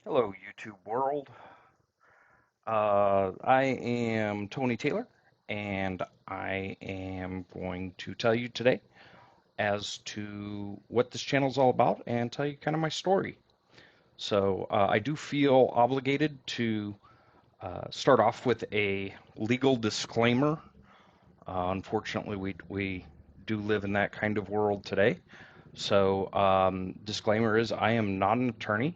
Hello, YouTube world. I am Tony Taylor, and I am going to tell you today as to what this channel is all about and tell you kind of my story. I do feel obligated to start off with a legal disclaimer. Unfortunately, we do live in that kind of world today. Disclaimer is I am not an attorney.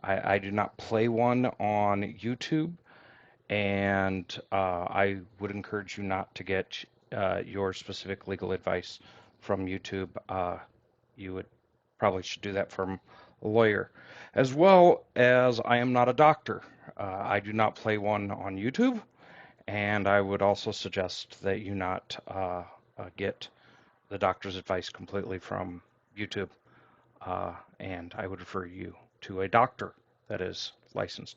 I do not play one on YouTube. And I would encourage you not to get your specific legal advice from YouTube. You would probably should do that from a lawyer, as well as I am not a doctor. I do not play one on YouTube, and I would also suggest that you not get the doctor's advice completely from YouTube. And I would refer you to a doctor that is licensed.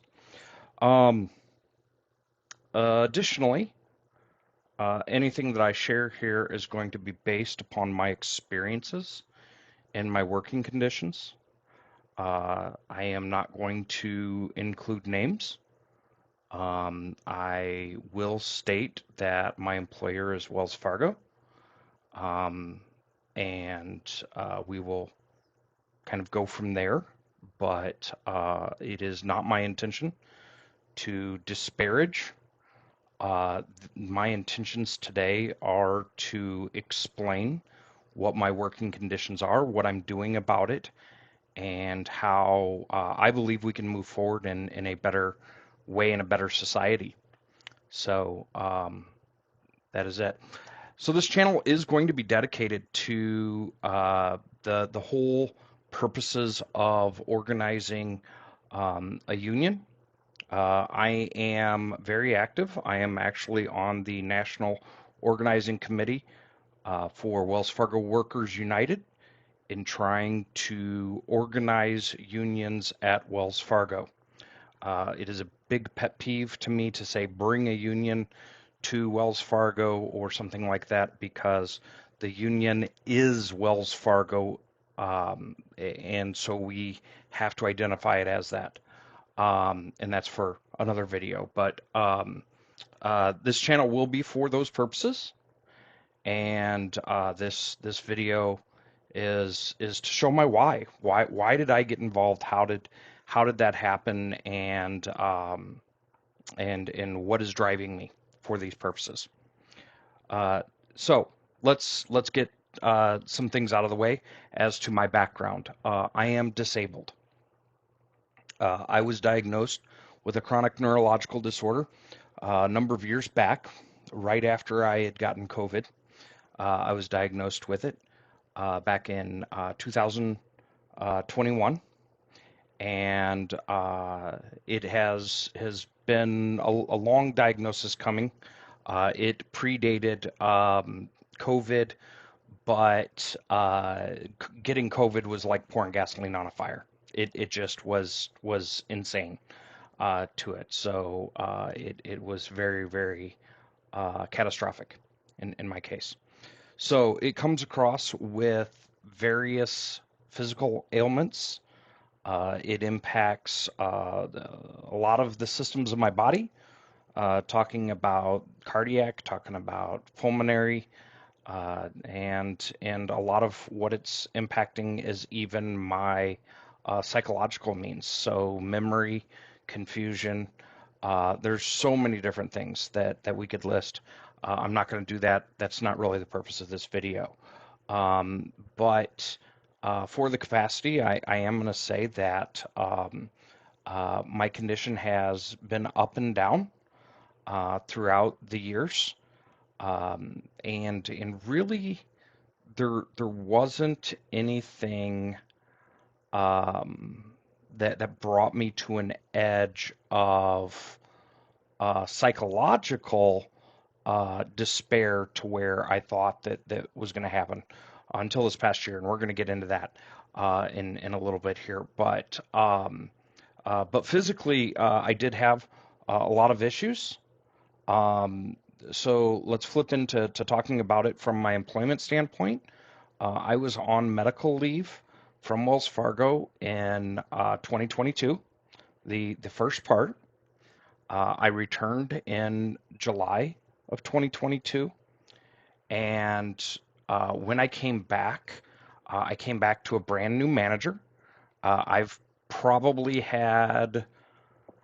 Um, Additionally, anything that I share here is going to be based upon my experiences and my working conditions. I am not going to include names. I will state that my employer is Wells Fargo, um, and we will kind of go from there. But it is not my intention to disparage. My intentions today are to explain what my working conditions are, what I'm doing about it, and how I believe we can move forward in a better way, in a better society. So that is it. So this channel is going to be dedicated to the whole purposes of organizing a union. I am very active. I am actually on the National Organizing Committee for Wells Fargo Workers United in trying to organize unions at Wells Fargo. It is a big pet peeve to me to say bring a union to Wells Fargo or something like that because the union is Wells Fargo, and so we have to identify it as that. And that's for another video. But this channel will be for those purposes, and this video is to show my why. Why did I get involved? How did that happen? And what is driving me for these purposes? Uh, so let's get some things out of the way as to my background. I am disabled. I was diagnosed with a chronic neurological disorder a number of years back, right after I had gotten COVID. I was diagnosed with it back in 2021, and it has been a long diagnosis coming. It predated COVID, but getting COVID was like pouring gasoline on a fire. It just was insane to it. So it was very catastrophic in my case. So it comes across with various physical ailments. It impacts a lot of the systems of my body, talking about cardiac, talking about pulmonary, and a lot of what it's impacting is even my psychological means. So memory, confusion. There's so many different things that we could list. I'm not going to do that. That's not really the purpose of this video. But for the capacity, I am going to say that my condition has been up and down throughout the years, and really there wasn't anything um, that brought me to an edge of psychological despair to where I thought that was going to happen until this past year, and we're going to get into that in a little bit here. But physically, I did have a lot of issues. Um, so let's flip into talking about it from my employment standpoint. I was on medical leave from Wells Fargo in 2022 The first part, I returned in July of 2022, and when I came back to a brand new manager. I've probably had,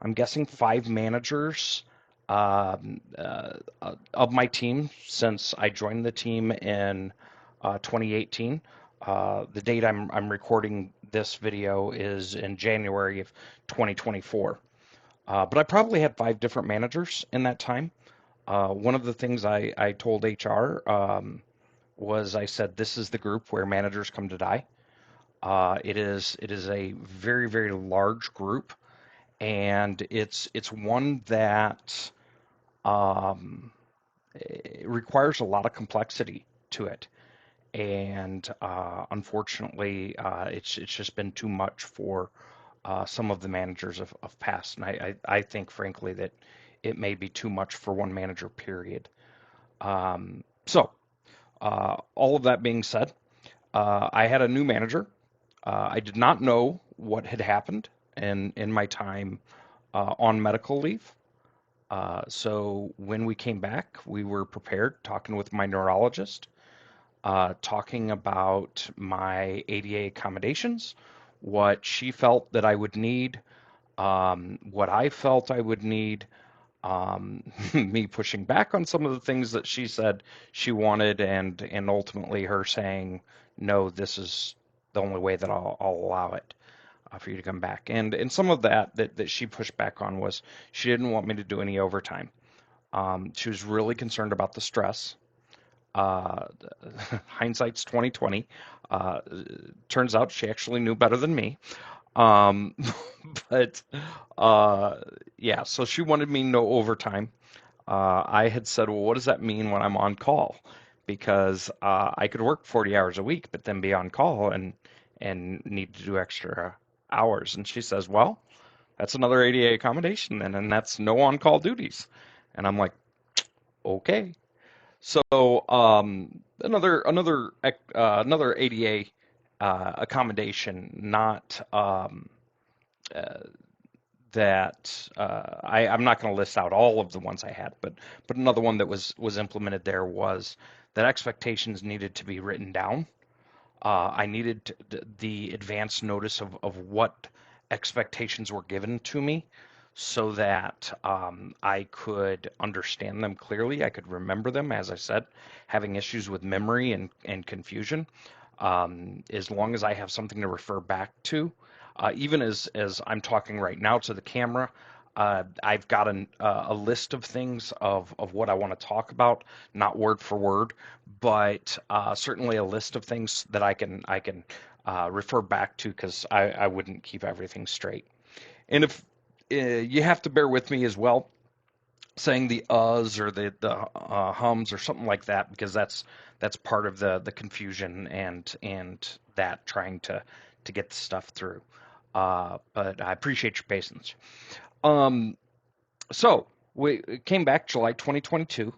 I'm guessing, five managers of my team since I joined the team in 2018. The date I'm recording this video is in January of 2024. But I probably had five different managers in that time. One of the things I told HR was I said, this is the group where managers come to die. It is a very, very large group, and it's one that um, it requires a lot of complexity to it. And unfortunately, it's just been too much for some of the managers of past. And I think, frankly, that it may be too much for one manager, period. So, all of that being said, I had a new manager. I did not know what had happened in my time on medical leave. So when we came back, we were prepared, talking with my neurologist, talking about my ADA accommodations, what she felt that I would need, what I felt I would need, me pushing back on some of the things that she said she wanted, and ultimately her saying, no, this is the only way that I'll allow it for you to come back. And some of that she pushed back on was she didn't want me to do any overtime. She was really concerned about the stress. Uh, Hindsight's 2020. Uh, Turns out she actually knew better than me. Um, but uh, yeah, so she wanted me no overtime. I had said, well, what does that mean when I'm on call? Because I could work 40 hours a week, but then be on call and need to do extra hours. And she says, well, that's another ADA accommodation then, and that's no on-call duties. And I'm like, okay. So another ADA accommodation, not uh, that I'm not going to list out all of the ones I had, but another one that was implemented there was that expectations needed to be written down. I needed the advance notice of what expectations were given to me so that I could understand them clearly. I could remember them, as I said, having issues with memory and confusion. As long as I have something to refer back to, even as I'm talking right now to the camera, I've got a list of things of what I want to talk about, not word for word, but certainly a list of things that I can refer back to because I wouldn't keep everything straight. And if you have to bear with me as well, saying the uhs or the hums or something like that, because that's part of the confusion and that trying to get the stuff through. But I appreciate your patience. Um, so we came back July 2022,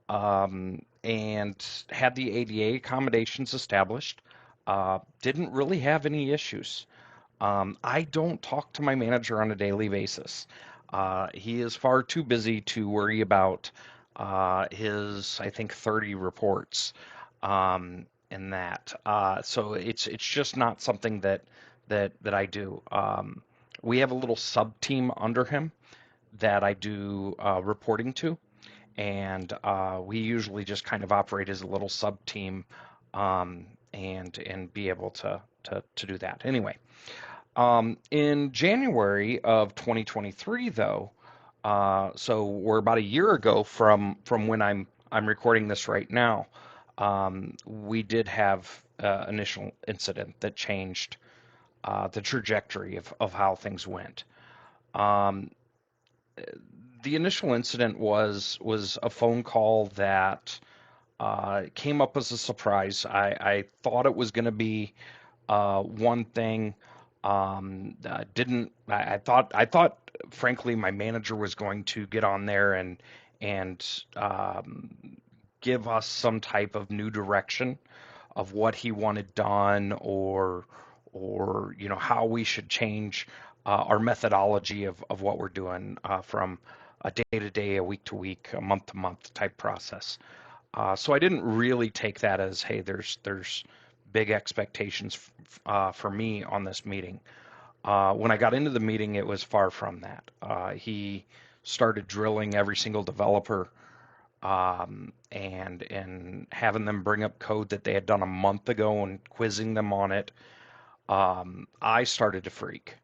and had the ADA accommodations established. Didn't really have any issues. I don't talk to my manager on a daily basis. He is far too busy to worry about his, I think, 30 reports, in that. So it's just not something that I do. We have a little sub team under him that I do reporting to, and we usually just kind of operate as a little sub team, and be able to do that. Anyway, in January of 2023, though, so we're about a year ago from when I'm recording this right now. We did have initial incident that changed the trajectory of how things went. Um, the initial incident was a phone call that came up as a surprise. I thought it was going to be one thing. Didn't I thought frankly my manager was going to get on there and give us some type of new direction of what he wanted done, or how we should change our methodology of what we're doing from a day to day, a week to week, a month to month type process. So I didn't really take that as, hey, there's big expectations for me on this meeting. When I got into the meeting, it was far from that. He started drilling every single developer, and having them bring up code that they had done a month ago and quizzing them on it. I started to freak.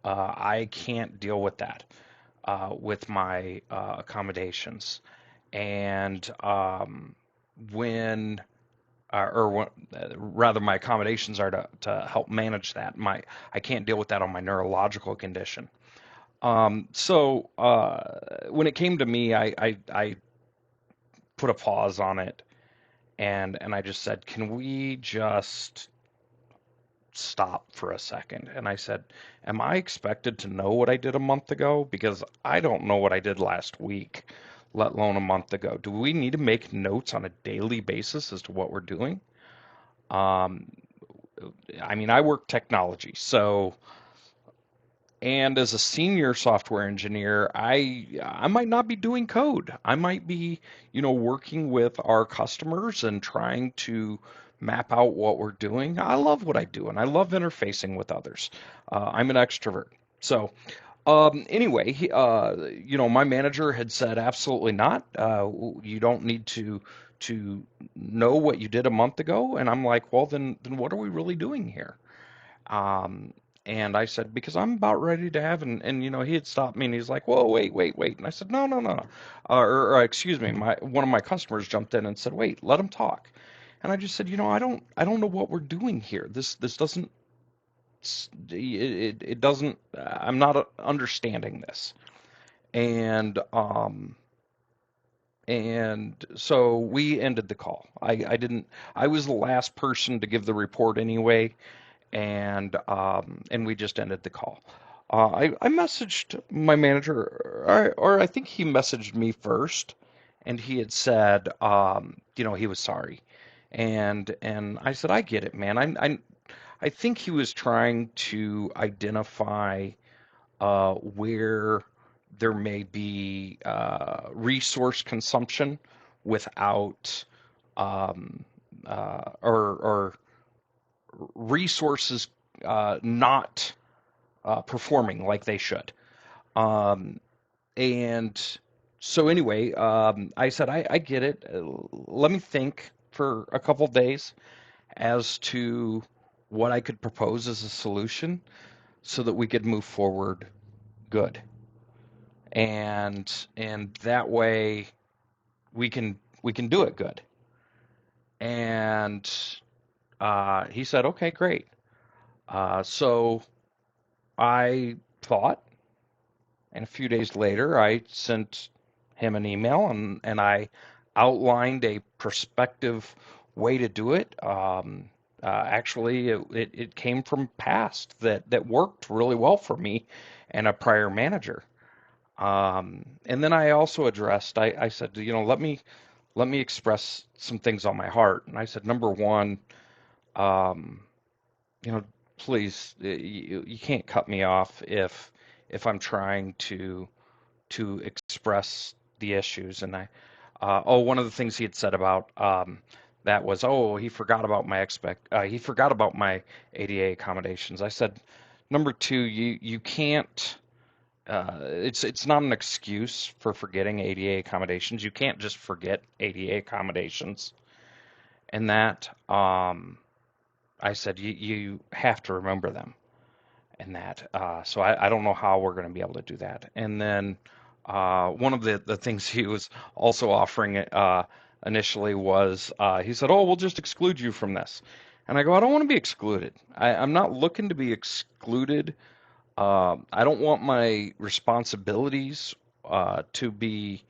I can't deal with that with my accommodations. And when rather my accommodations are to help manage that. I can't deal with that on my neurological condition. So when it came to me, I put a pause on it, and I just said, can we just stop for a second? And I said, am I expected to know what I did a month ago? Because I don't know what I did last week, let alone a month ago. Do we need to make notes on a daily basis as to what we're doing? Um, I mean, I work technology, so and as a senior software engineer, I might not be doing code. I might be, working with our customers and trying to map out what we're doing. I love what I do, and I love interfacing with others. I'm an extrovert. So anyway, my manager had said absolutely not. You don't need to know what you did a month ago. And I'm like, well, then what are we really doing here? Um, and I said, because I'm about ready to have, and he had stopped me and he's like, whoa, wait. And I said, no, no, no. Or excuse me, one of my customers jumped in and said, wait, let him talk. And I just said, I don't know what we're doing here. This doesn't, it doesn't, I'm not understanding this. And, um, and so we ended the call. I didn't, I was the last person to give the report anyway, and we just ended the call. I messaged my manager, or I think he messaged me first, and he had said, he was sorry, and I said, I get it, man. I think he was trying to identify where there may be resource consumption without or resources not performing like they should. Um, and so anyway, I said, I get it. Let me think for a couple days as to what I could propose as a solution so that we could move forward good. And that way we can do it good. And he said, okay, great. So I thought, and a few days later, I sent him an email and I outlined a prospective way to do it. Actually, it came from past that worked really well for me and a prior manager. And then I also addressed, I said, let me express some things on my heart. And I said, number one, um, you know, please, you can't cut me off if I'm trying to express the issues. And one of the things he had said about that was, oh, he forgot about my ADA accommodations. I said, number two, you can't. It's not an excuse for forgetting ADA accommodations. You can't just forget ADA accommodations. And that I said you have to remember them. And that. So I don't know how we're going to be able to do that. And then one of the things he was also offering initially was he said, "Oh, we'll just exclude you from this." And I go, "I don't want to be excluded. I'm not looking to be excluded. I don't want my responsibilities to be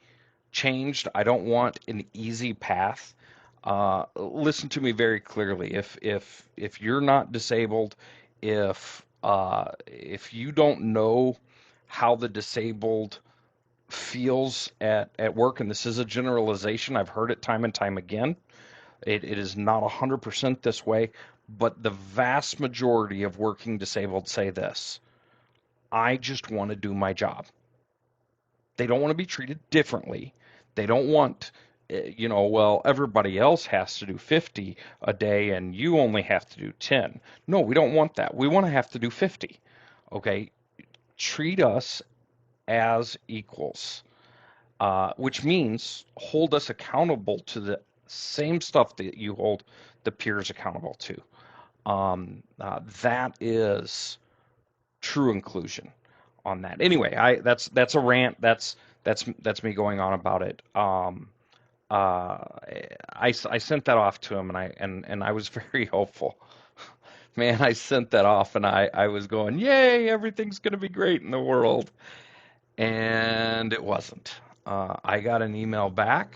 changed. I don't want an easy path. Listen to me very clearly. If you're not disabled, if you don't know how the disabled feels at work, and this is a generalization, I've heard it time and time again. It is not 100% this way, But the vast majority of working disabled say this: I just want to do my job. They don't want to be treated differently. They don't want, well, everybody else has to do 50 a day and you only have to do 10. No, we don't want that. We want to have to do 50. Okay? Treat us as equals, which means hold us accountable to the same stuff that you hold the peers accountable to. That is true inclusion on that. Anyway, that's a rant. That's me going on about it. Uh, I sent that off to him, and I was very hopeful. Man, I sent that off, and I was going, yay, everything's gonna be great in the world, and it wasn't. I got an email back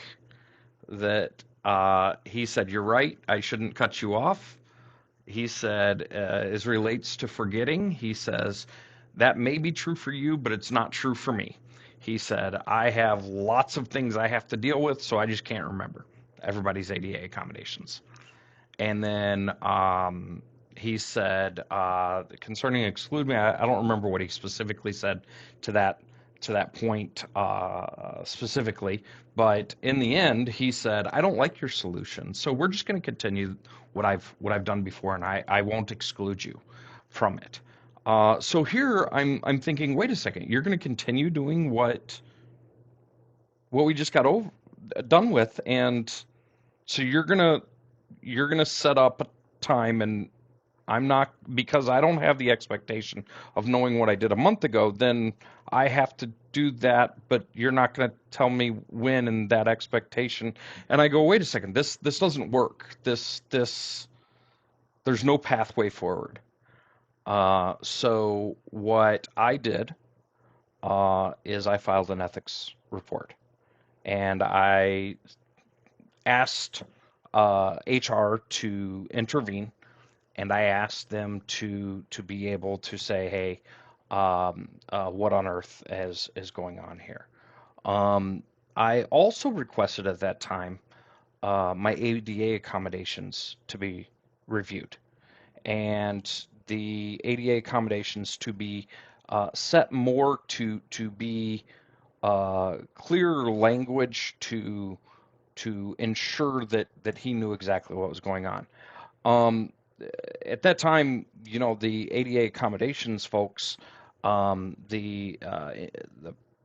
that he said, "You're right. I shouldn't cut you off." He said, as relates to forgetting, he says, that may be true for you, but it's not true for me. He said, I have lots of things I have to deal with, so I just can't remember everybody's ADA accommodations. And then he said, concerning exclude me, I don't remember what he specifically said to that point specifically, but in the end, he said, I don't like your solution, so we're just going to continue what I've done before, and I won't exclude you from it. So here I'm thinking, wait a second, you're going to continue doing what we just got done with, and so you're gonna set up a time, and I'm not, because I don't have the expectation of knowing what I did a month ago, then I have to do that, but you're not going to tell me when and that expectation. And I go, wait a second, this doesn't work. This there's no pathway forward. So what I did is I filed an ethics report, and I asked HR to intervene, and I asked them to be able to say, hey, what on earth is going on here? Um, I also requested at that time my ADA accommodations to be reviewed, and the ADA accommodations to be set more to be clear language to ensure that he knew exactly what was going on. Um, at that time, the ADA accommodations folks, the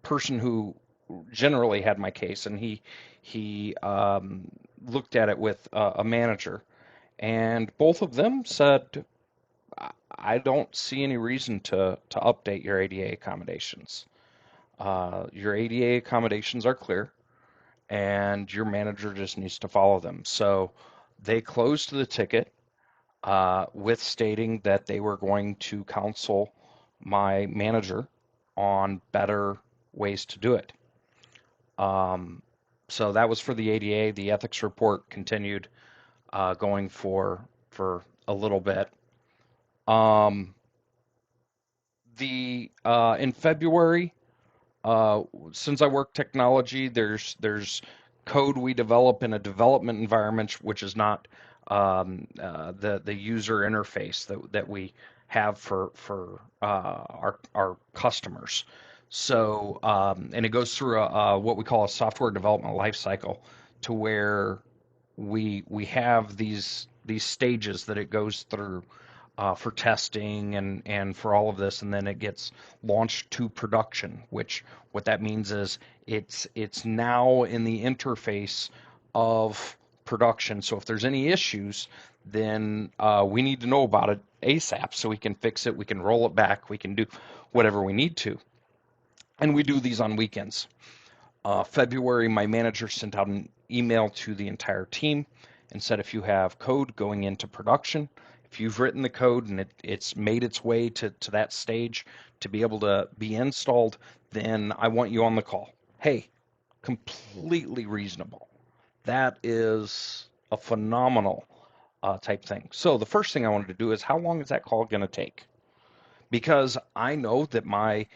person who generally had my case, and he looked at it with a manager, and both of them said, I don't see any reason to update your ADA accommodations. Your ADA accommodations are clear, and your manager just needs to follow them." So they closed the ticket with stating that they were going to counsel my manager on better ways to do it. Um, so that was for the ADA. The ethics report continued going for a little bit. Um, the In February, Uh, since I work technology, there's code we develop in a development environment, which is not the user interface that we have for our customers. So and it goes through what we call a software development lifecycle, to where we have these stages that it goes through for testing and for all of this, and then it gets launched to production. Which what that means is it's now in the interface of production. So if there's any issues, then we need to know about it ASAP so we can fix it. We can roll it back. We can do whatever we need to, and we do these on weekends. February, my manager sent out an email to the entire team and said, if you have code going into production, if you've written the code and it's made its way to that stage to be able to be installed, then I want you on the call. Hey, completely reasonable. That is a phenomenal type thing. So the first thing I wanted to do is, how long is that call going to take? Because I know that my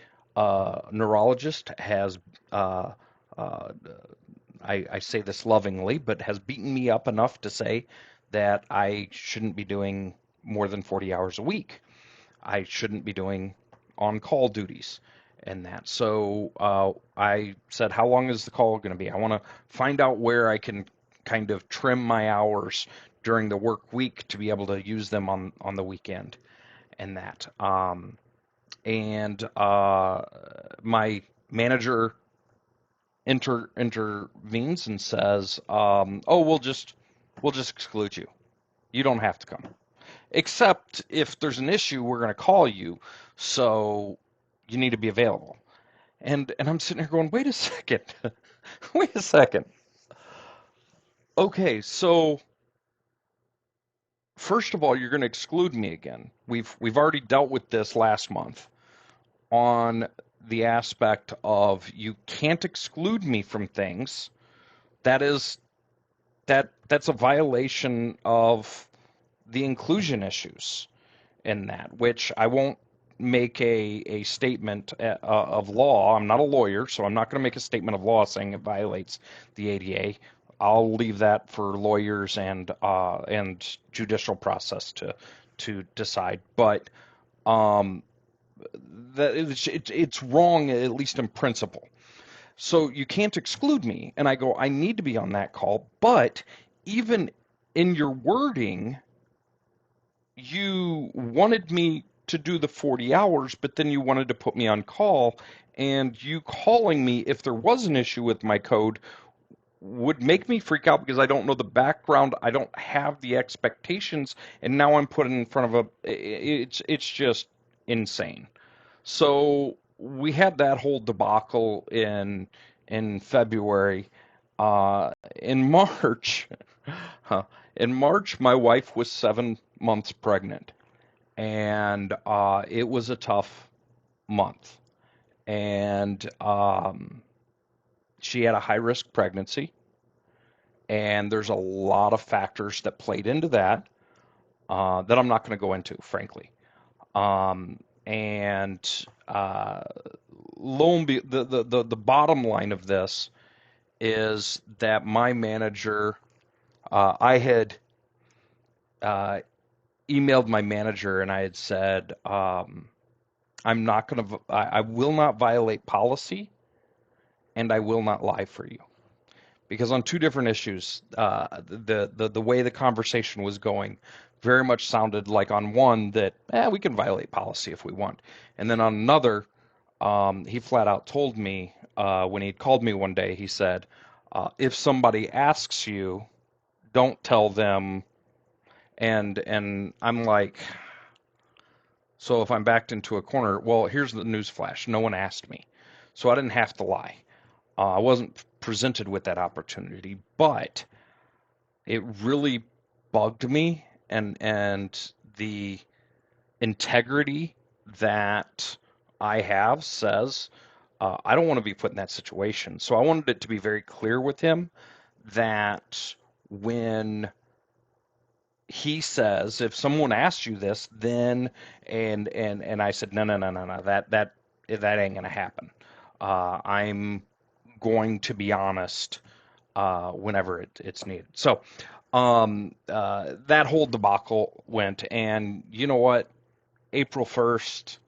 neurologist has uh, uh, I say this lovingly, but has beaten me up enough to say that I shouldn't be doing more than 40 hours a week. I shouldn't be doing on-call duties and that. So I said, how long is the call going to be? I want to find out where I can kind of trim my hours during the work week to be able to use them on the weekend and that. And my manager intervenes and says, "Oh, we'll just exclude you. You don't have to come. Except if there's an issue, we're going to call you, so you need to be available." And I'm sitting here going, "Wait a second, wait a second. Okay, so first of all, you're going to exclude me again. We've already dealt with this last month on the aspect of you can't exclude me from things. That is that's a violation of the inclusion issues in that, which I won't make a statement of law. I'm not a lawyer, so I'm not going to make a statement of law saying it violates the ADA. I'll leave that for lawyers and judicial process to decide. But um, that it's wrong, at least in principle. So you can't exclude me. And I go, I need to be on that call. But even in your wording, you wanted me to do the 40 hours, but then you wanted to put me on call. And you calling me if there was an issue with my code would make me freak out because I don't know the background. I don't have the expectations. And now I'm put in front of it's just insane. So we had that whole debacle in February. In March, huh, in March, my wife was 7 months pregnant, and it was a tough month. And she had a high risk pregnancy, and there's a lot of factors that played into that that I'm not going to go into, frankly. And lo and be the bottom line of this is that my manager, I had uh, emailed my manager and I had said, I'm not going to, I will not violate policy and I will not lie for you. Because on two different issues, the way the conversation was going very much sounded like on one that we can violate policy if we want, and then on another, he flat out told me when he called me one day, he said, if somebody asks you, don't tell them. And I'm like, so if I'm backed into a corner, well, here's the news flash. No one asked me, so I didn't have to lie. I wasn't presented with that opportunity, but it really bugged me, and the integrity that I have says I don't want to be put in that situation. So I wanted it to be very clear with him that when he says, if someone asks you this, then and I said, no, that ain't gonna happen. I'm going to be honest whenever it's needed. So that whole debacle went, and you know what? April 1st,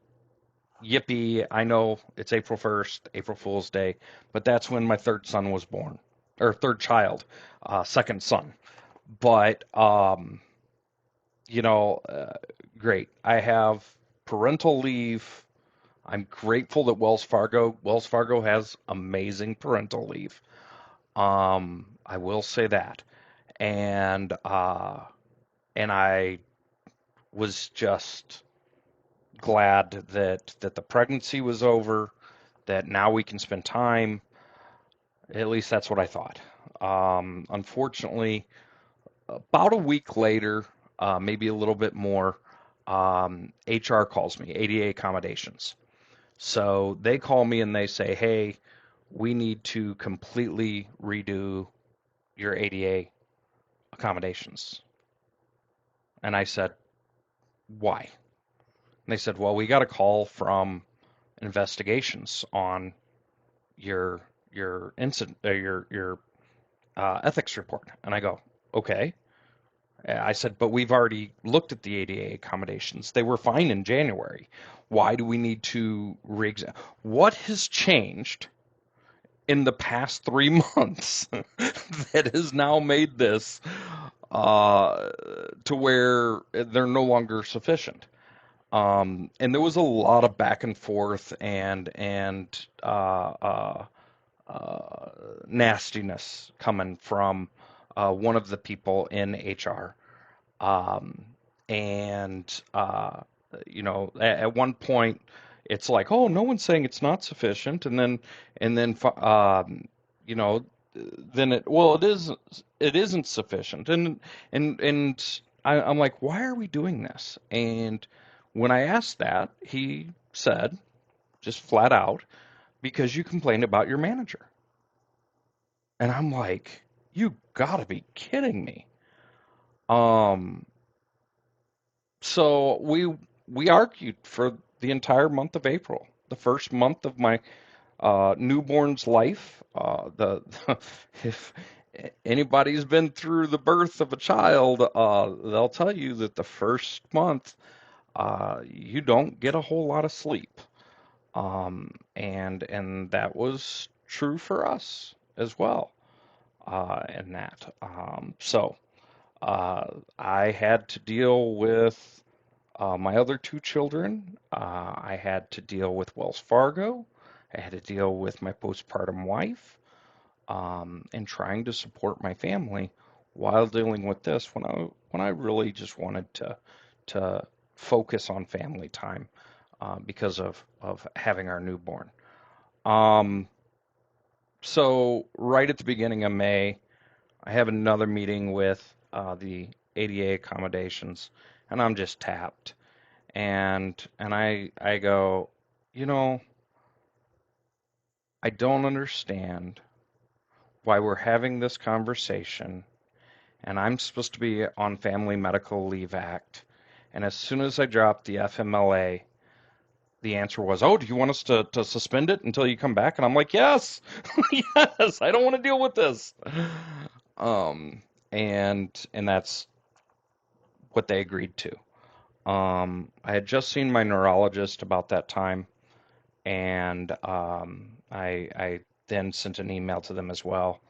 yippee! I know it's April 1st, April Fool's Day, but that's when my third son was born, or third child, second son. But you know, great. I have parental leave. I'm grateful that Wells Fargo has amazing parental leave. I will say that. And and I was just glad that the pregnancy was over, that now we can spend time. At least that's what I thought. Unfortunately, about a week later, maybe a little bit more, HR calls me, ADA accommodations. So they call me and they say, hey, we need to completely redo your ADA accommodations. And I said, why? And they said, well, we got a call from investigations on your incident, your ethics report. And I go, okay. I said, but we've already looked at the ADA accommodations. They were fine in January. Why do we need to re-examine? What has changed in the past 3 months that has now made this to where they're no longer sufficient? And there was a lot of back and forth and nastiness coming from one of the people in HR. Um, and at one point, it's like, oh, no one's saying it's not sufficient, and then you know, then it isn't sufficient, and I'm like, why are we doing this? And when I asked that, he said, just flat out, because you complained about your manager. And I'm like, you gotta be kidding me. Um, So we argued for the entire month of April, the first month of my newborn's life. If anybody's been through the birth of a child, they'll tell you that the first month you don't get a whole lot of sleep, and that was true for us as well. In that, I had to deal with my other two children. I had to deal with Wells Fargo. I had to deal with my postpartum wife, and trying to support my family while dealing with this when I really just wanted to focus on family time because of having our newborn. Um, so right at the beginning of May, I have another meeting with the ADA accommodations, and I'm just tapped. And I go, you know, I don't understand why we're having this conversation, and I'm supposed to be on Family Medical Leave Act, and as soon as I dropped the FMLA, the answer was, "Oh, do you want us to suspend it until you come back?" And I'm like, "Yes, yes, I don't want to deal with this." Um, and that's what they agreed to. I had just seen my neurologist about that time, and I then sent an email to them as well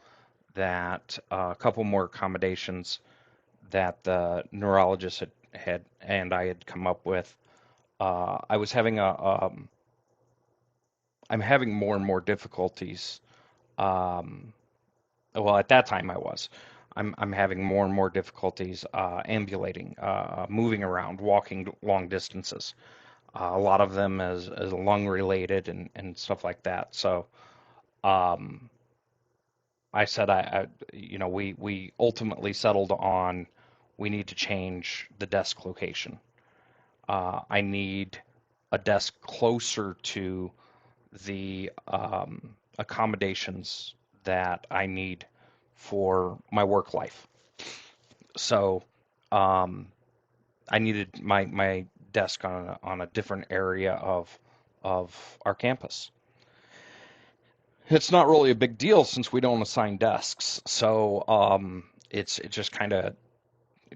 that a couple more accommodations that the neurologist had and I had come up with. I was having I'm having more and more difficulties. Um, well, at that time I was. I'm having more and more difficulties ambulating, moving around, walking long distances. A lot of them as lung related and stuff like that. So um, I said we ultimately settled on we need to change the desk location. I need a desk closer to the accommodations that I need for my work life. So um, I needed my desk on a different area of our campus. It's not really a big deal since we don't assign desks. So it just kind of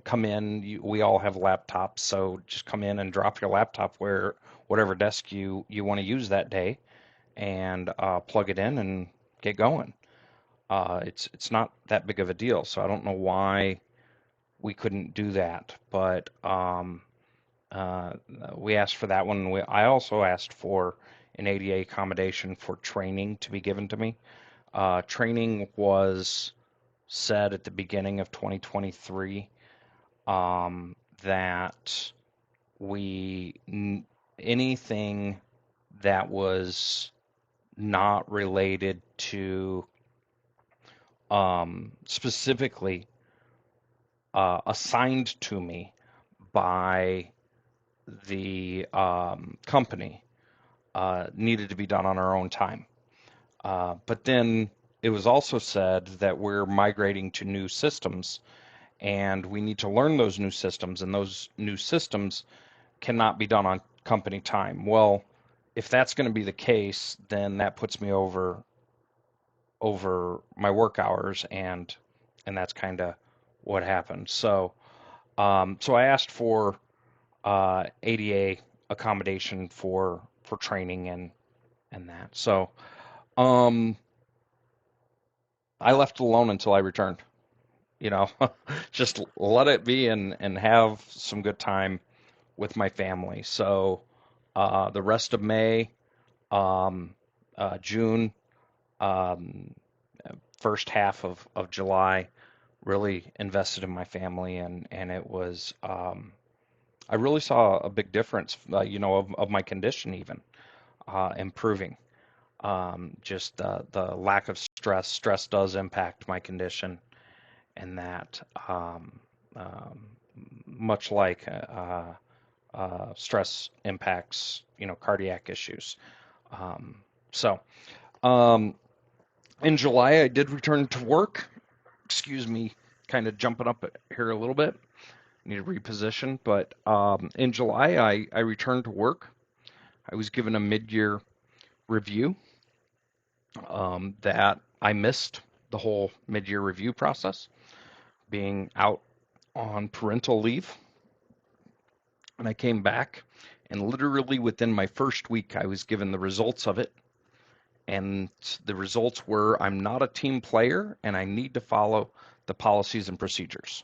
come in. We all have laptops, so just come in and drop your laptop where whatever desk you want to use that day, and plug it in and get going. It's not that big of a deal. So I don't know why we couldn't do that, but uh, we asked for that one. I also asked for an ADA accommodation for training to be given to me. Training was said at the beginning of 2023 that we anything that was not related to specifically assigned to me by the company needed to be done on our own time. But then it was also said that we're migrating to new systems and we need to learn those new systems, and those new systems cannot be done on company time. Well, if that's going to be the case, then that puts me over my work hours, and that's kind of what happened. So, So I asked for ADA accommodation for training and that. So um, I left it alone until I returned. You know, just let it be and have some good time with my family. So the rest of May, um, June, um, first half of July, really invested in my family, and it was I really saw a big difference, of my condition even improving. Just the lack of stress. Stress does impact my condition, and that um, much like stress impacts, cardiac issues. Um, so um, in July, I did return to work. Excuse me, kind of jumping up here a little bit. Need to reposition, but in July, I returned to work. I was given a mid-year review that I missed the whole mid-year review process, being out on parental leave, and I came back, and literally within my first week, I was given the results of it, and the results were I'm not a team player, and I need to follow the policies and procedures.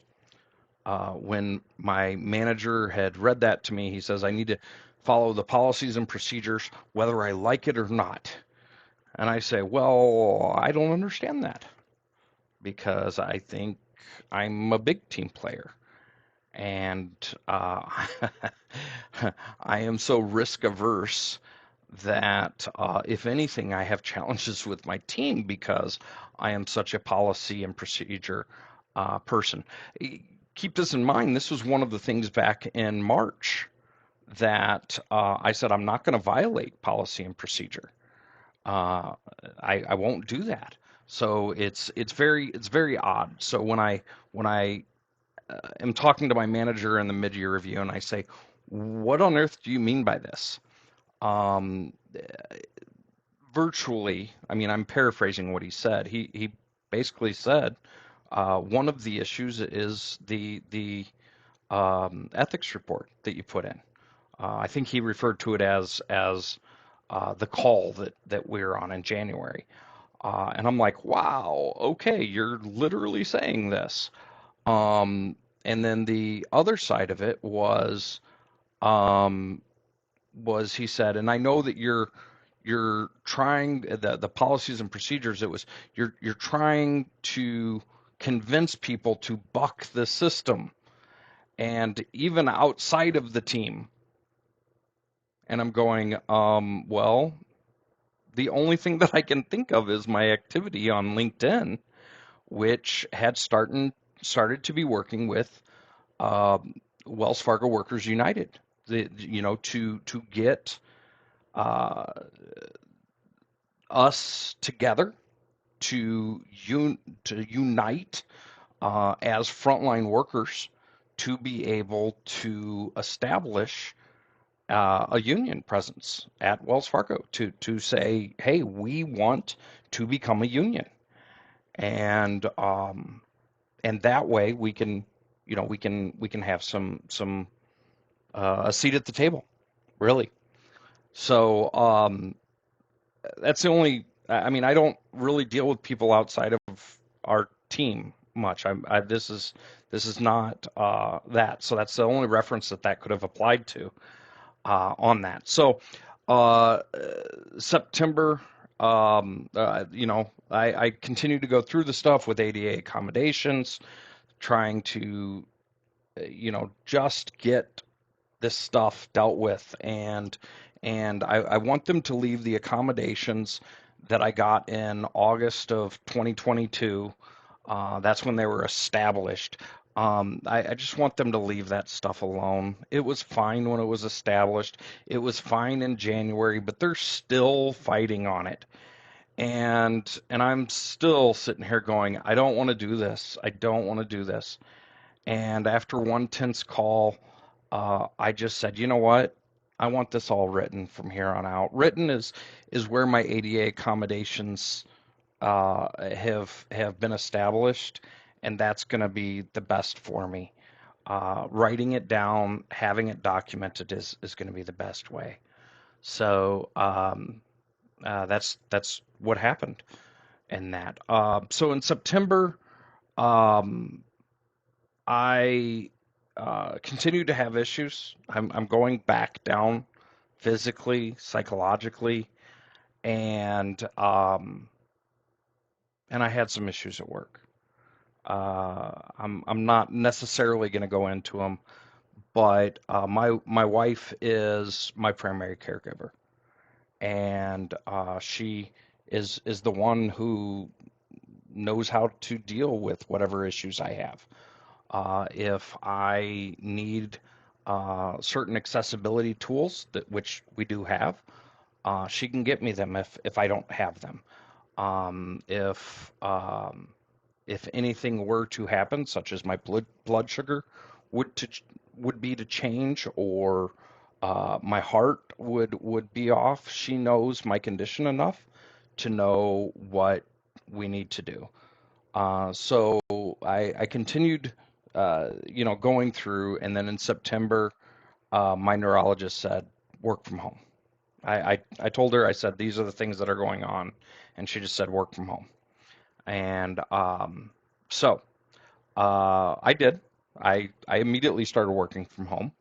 When my manager had read that to me, he says, I need to follow the policies and procedures whether I like it or not. And I say, well, I don't understand that because I think I'm a big team player. And I am so risk averse that if anything, I have challenges with my team because I am such a policy and procedure person. Keep this in mind. This was one of the things back in March that I said I'm not going to violate policy and procedure. Uh, I won't do that. So it's very odd. So when I am talking to my manager in the mid-year review and I say, "What on earth do you mean by this?" Um, Virtually, I mean, I'm paraphrasing what he said. He basically said one of the issues is the ethics report that you put in. I think he referred to it as the call that we were on in January. And I'm like, wow, okay, you're literally saying this. Um, and then the other side of it um, was he said, and I know that you're trying the policies and procedures. It was you're trying to convince people to buck the system, and even outside of the team. And I'm going, well, the only thing that I can think of is my activity on LinkedIn, which had started to be working with um, Wells Fargo Workers United, to get uh, us together to unite as frontline workers to be able to establish a union presence at Wells Fargo to say, hey, we want to become a union, and that way we can have some a seat at the table, really. So that's the only. I mean, I don't really deal with people outside of our team much. This is not that. So that's the only reference that could have applied to on that. So uh, September, I continue to go through the stuff with ADA accommodations, trying to just get this stuff dealt with, and I want them to leave the accommodations that I got in August of 2022. That's when they were established. I just want them to leave that stuff alone. It was fine when it was established. It was fine in January, but they're still fighting on it. And I'm still sitting here going, I don't want to do this. I don't want to do this. And after one tense call, I just said, you know what? I want this all written from here on out. Written is where my ADA accommodations have been established, and that's going to be the best for me. writing it down, having it documented is going to be the best way. So that's what happened in that. So in September, um, I continue to have issues. I'm going back down physically, psychologically, and I had some issues at work. I'm not necessarily going to go into them, but my wife is my primary caregiver, and she is the one who knows how to deal with whatever issues I have. If I need certain accessibility tools that which we do have, she can get me them if I don't have them. Um, if um, if anything were to happen, such as my blood sugar would to would be to change, or my heart would be off, she knows my condition enough to know what we need to do. So I continued, going through, and then in September, my neurologist said, work from home. I told her, I said, these are the things that are going on, and she just said, work from home. And so I did. I immediately started working from home.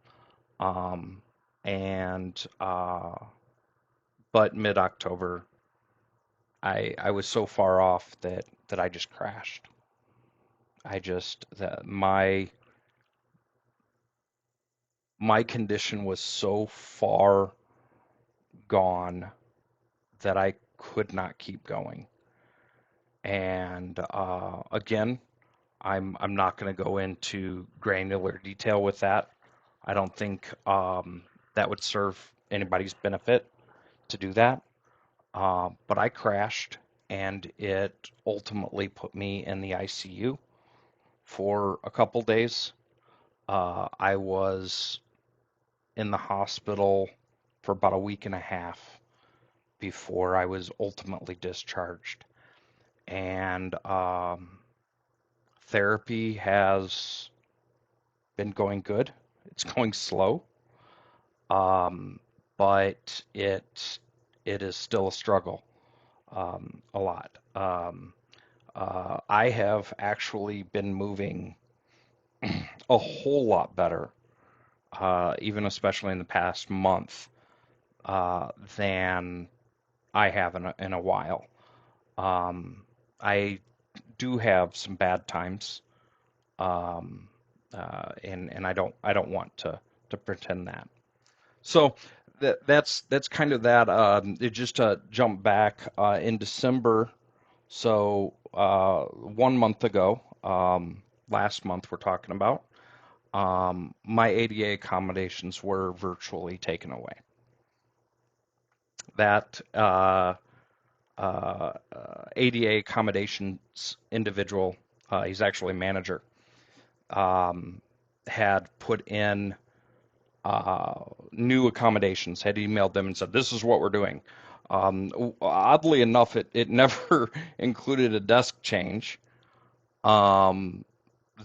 Um, and but mid-October, I was so far off that I just crashed. I just that my condition was so far gone that I could not keep going. And again, I'm not going to go into granular detail with that. I don't think that would serve anybody's benefit to do that. But I crashed, and it ultimately put me in the ICU for a couple days. I was in the hospital for about a week and a half before I was ultimately discharged. And therapy has been going good. It's going slow, um, but it is still a struggle, a lot. I have actually been moving a whole lot better, even especially in the past month, than I have in a while. Um, I do have some bad times, um, and I don't want to pretend that. So that's kind of that. Just to jump back in December, so 1 month ago, last month we're talking about, my ADA accommodations were virtually taken away. That ADA accommodations individual, he's actually a manager, um, had put in new accommodations, had emailed them and said, this is what we're doing. Oddly enough, it never included a desk change. Um,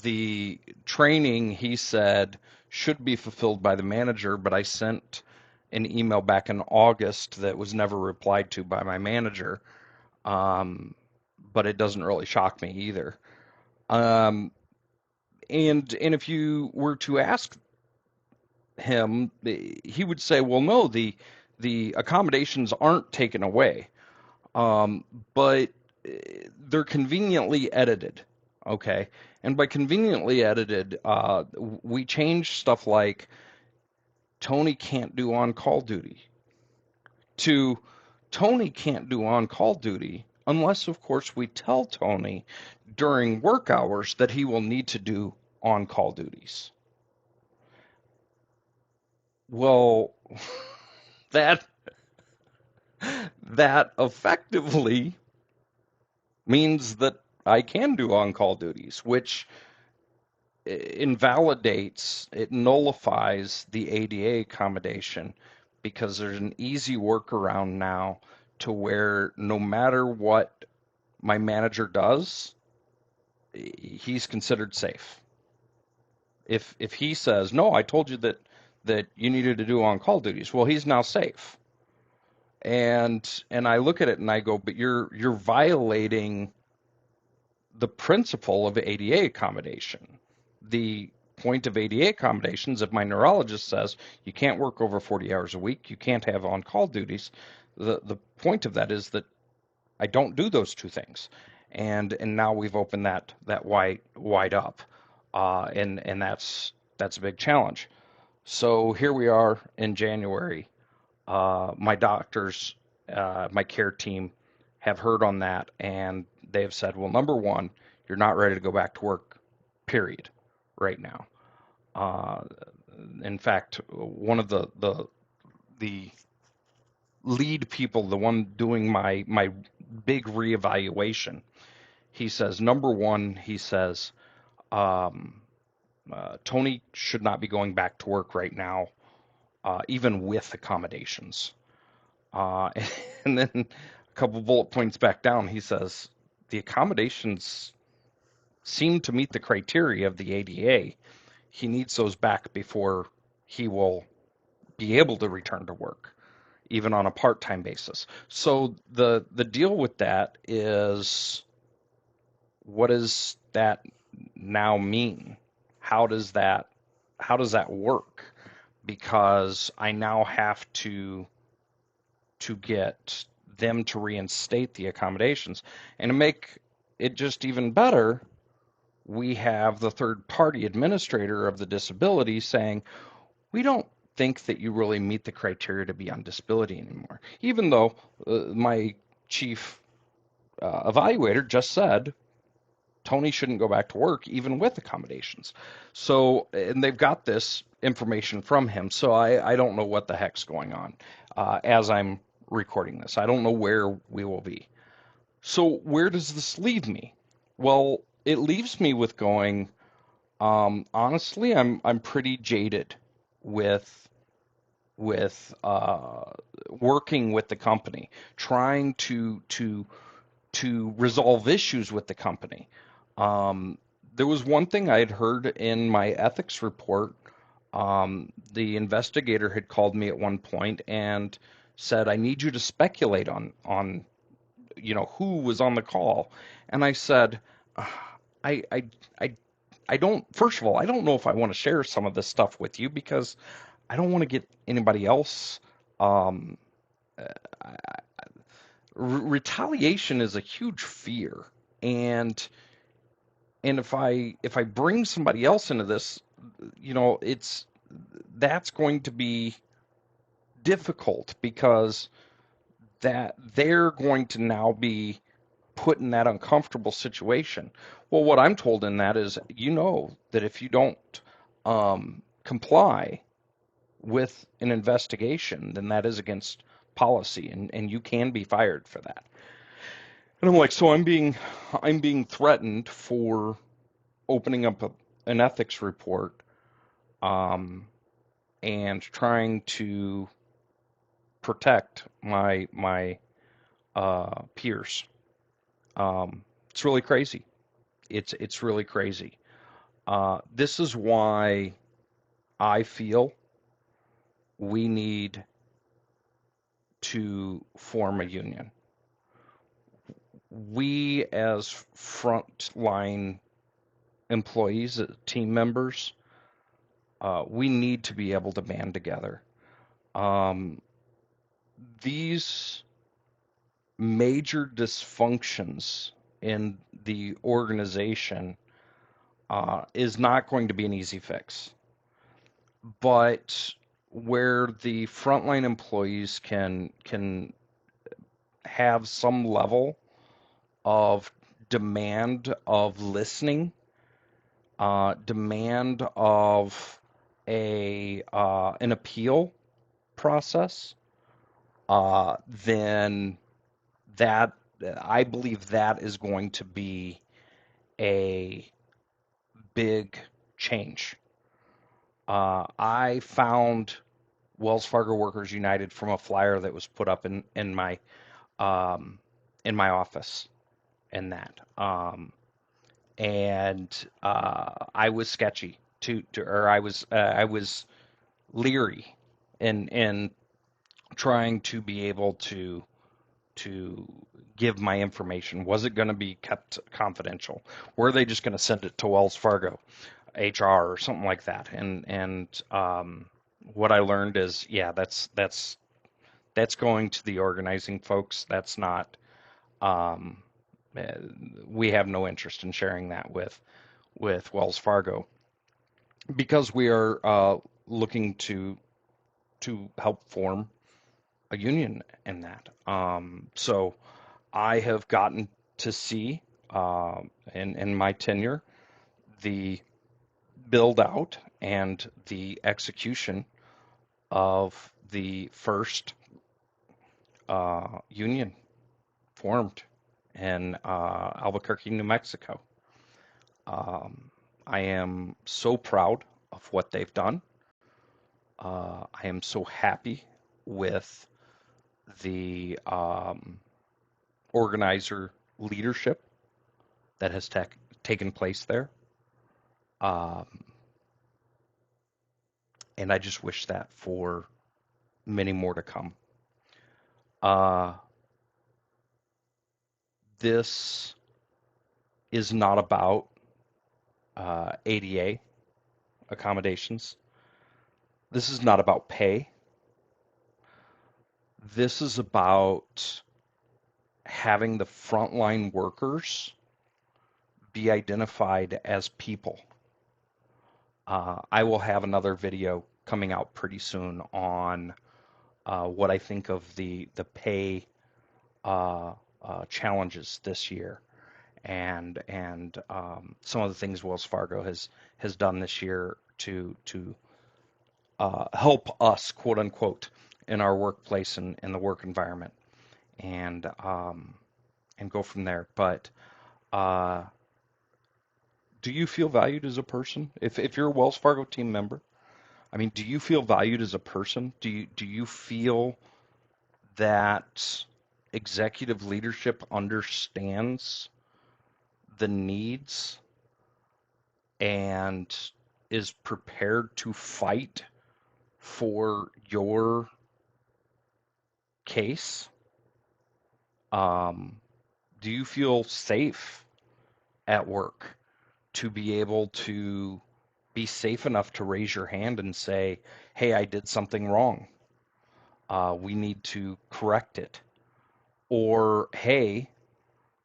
the training, he said, should be fulfilled by the manager, but I sent an email back in August that was never replied to by my manager. Um, but it doesn't really shock me either. Um, and if you were to ask him, he would say, "Well, no, the accommodations aren't taken away, um, but they're conveniently edited." Okay, and by conveniently edited, we change stuff like Tony can't do on-call duty to Tony can't do on-call duty unless, of course, we tell Tony during work hours that he will need to do on-call duties. Well, that that effectively means that I can do on-call duties, which invalidates, it nullifies the ADA accommodation because there's an easy workaround now to where no matter what my manager does, he's considered safe. If he says, no, I told you that you needed to do on-call duties, well, he's now safe. And I look at it and I go, but you're violating the principle of ADA accommodation. The point of ADA accommodations, if my neurologist says you can't work over 40 hours a week, you can't have on-call duties, the point of that is that I don't do those two things. And now we've opened that wide up, and that's a big challenge. So here we are in January. My doctors, my care team have heard on that, and they have said, well, number one, you're not ready to go back to work, period, right now. Uh, in fact, one of the lead people, the one doing my big reevaluation, he says, number one, he says, um, Tony should not be going back to work right now, even with accommodations. Uh, and then a couple bullet points back down, he says the accommodations seem to meet the criteria of the ADA. He needs those back before he will be able to return to work, even on a part-time basis. So the deal with that is, what does that now mean? How does that how does that work? Because I now have to get them to reinstate the accommodations. And to make it just even better, we have the third party administrator of the disability saying, we don't think that you really meet the criteria to be on disability anymore. Even though my chief evaluator just said Tony shouldn't go back to work even with accommodations. So, and they've got this information from him. So I don't know what the heck's going on as I'm recording this. I don't know where we will be. So where does this leave me? Well, it leaves me with going, honestly, I'm pretty jaded with with working with the company, trying to resolve issues with the company. Um, there was one thing I had heard in my ethics report. The investigator had called me at one point and said, "I need you to speculate on who was on the call." And I said, I I I I don't. First of all, I don't know if I want to share some of this stuff with you because I don't want to get anybody else. Um, Retaliation is a huge fear, and if I bring somebody else into this, it's that's going to be difficult because that they're going to now be put in that uncomfortable situation. Well, what I'm told in that is, that if you don't comply with an investigation, then that is against policy, and you can be fired for that. And I'm like, so I'm being threatened for opening up an ethics report, um, and trying to protect my peers. It's really crazy. It's really crazy. This is why I feel we need to form a union. We as frontline employees, team members, we need to be able to band together. Um, these major dysfunctions in the organization is not going to be an easy fix. But where the frontline employees can have some level of demand of listening, demand of a an appeal process, then that I believe that is going to be a big change. I found Wells Fargo Workers United from a flyer that was put up um, in my office, and that. And I was sketchy. or I was leery and trying to be able to give my information. Was it going to be kept confidential? Were they just going to send it to Wells Fargo HR or something like that? And what I learned is, yeah, that's going to the organizing folks. That's not. Um, uh, we have no interest in sharing that with Wells Fargo because we are looking to help form a union in that. So I have gotten to see in my tenure the build out and the execution of the first union formed in Albuquerque, New Mexico. Um, I am so proud of what they've done. I am so happy with the organizer leadership that has taken place there. Um, and I just wish that for many more to come. Uh, this is not about ADA accommodations. This is not about pay. This is about having the frontline workers be identified as people. I will have another video coming out pretty soon on what I think of the pay uh, challenges this year, and some of the things Wells Fargo has done this year to help us, quote unquote, in our workplace and in the work environment, and um, and go from there. But uh, do you feel valued as a person? If you're a Wells Fargo team member, I mean, do you feel valued as a person? Do you feel that executive leadership understands the needs and is prepared to fight for your case? Um, do you feel safe at work to be able to be safe enough to raise your hand and say, hey, I did something wrong. We need to correct it. Or, hey,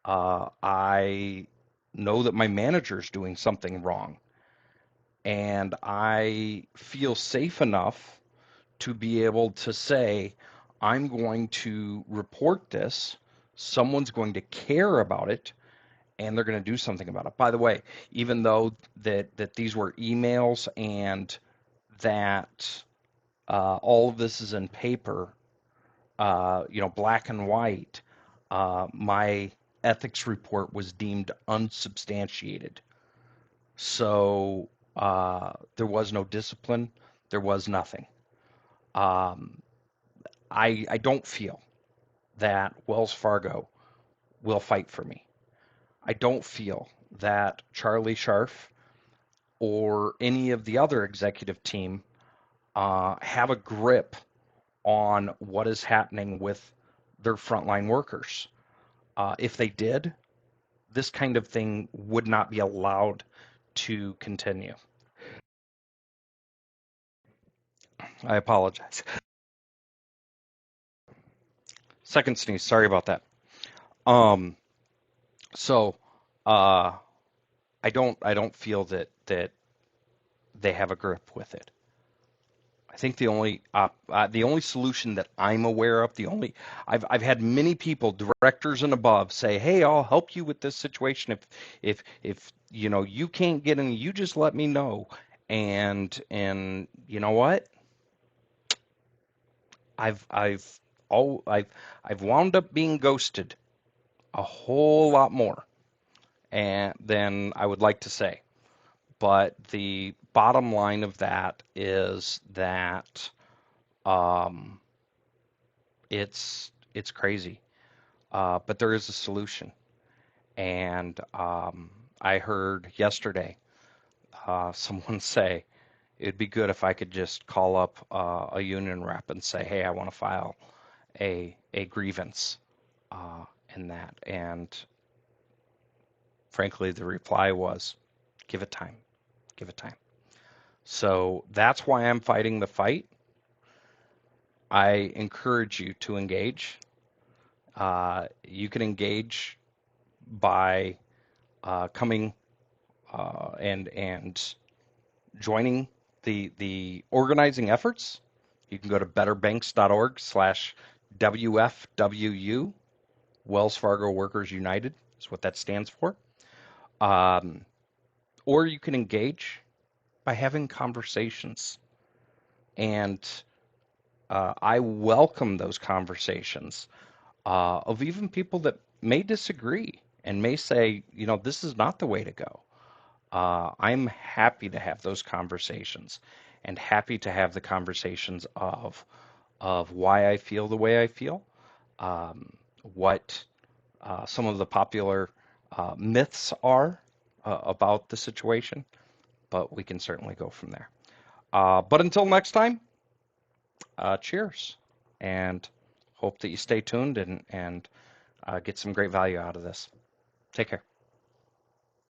I know that my manager's doing something wrong and I feel safe enough to be able to say, I'm going to report this. Someone's going to care about it and they're going to do something about it. By the way, even though that these were emails and that all of this is in paper, black and white, my ethics report was deemed unsubstantiated. So there was no discipline. There was nothing. Um, I don't feel that Wells Fargo will fight for me. I don't feel that Charlie Scharf or any of the other executive team have a grip on what is happening with their frontline workers. If they did, this kind of thing would not be allowed to continue. I apologize. Second sneeze. Sorry about that. Um, so uh, I don't feel that they have a grip with it. I think the only solution that I'm aware of, I've had many people, directors and above, say, "Hey, I'll help you with this situation. If you can't get in, you just let me know." And you know what? I've I've I've wound up being ghosted a whole lot more and than I would like to say. But the bottom line of that is that um, it's crazy. But there is a solution. And I heard yesterday someone say, it'd be good if I could just call up a union rep and say, hey, I want to file a grievance in that. And frankly, the reply was, give it time, give it time. So that's why I'm fighting the fight. I encourage you to engage. You can engage by coming and joining the organizing efforts. You can go to betterbanks.org/WFWU, Wells Fargo Workers United is what that stands for. Um, or you can engage by having conversations. And I welcome those conversations of even people that may disagree and may say, this is not the way to go. I'm happy to have those conversations and happy to have the conversations of why I feel the way I feel, um, what some of the popular myths are about the situation, but we can certainly go from there. But until next time, cheers, and hope that you stay tuned and get some great value out of this. Take care.